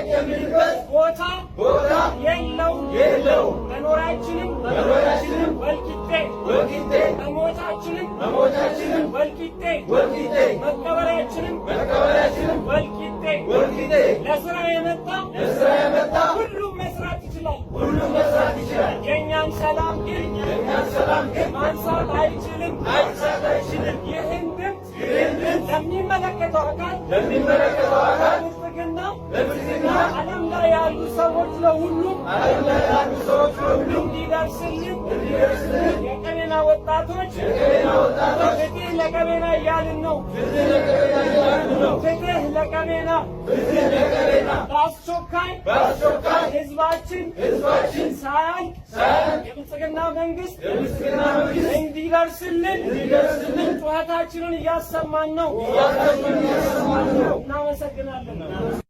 የሚልበት ቦታ የለው መኖራችንም ወልቂጤ መሞታችንም ወልቂጤ መቀበሪያችንም ወልቂጤ ለስራ የመጣ ሁሉም መስራት ይችላል የእኛን ሰላም ግን ማንሳት አይችልም ይህን ድምፅ ለሚመለከተው አካል ለብልጽግና ዓለም ላይ ያሉ ሰዎች ለሁሉም እንዲደርስልን የቀቤና ወጣቶች ፍትህ ለቀቤና እያልን ነው። ፍትህ ለቀቤና በአስቸኳይ ህዝባችን ሳያልቅ የብልጽግና መንግስት እንዲደርስልን ጩኸታችንን እያሰማን ነው። እናመሰግናለን።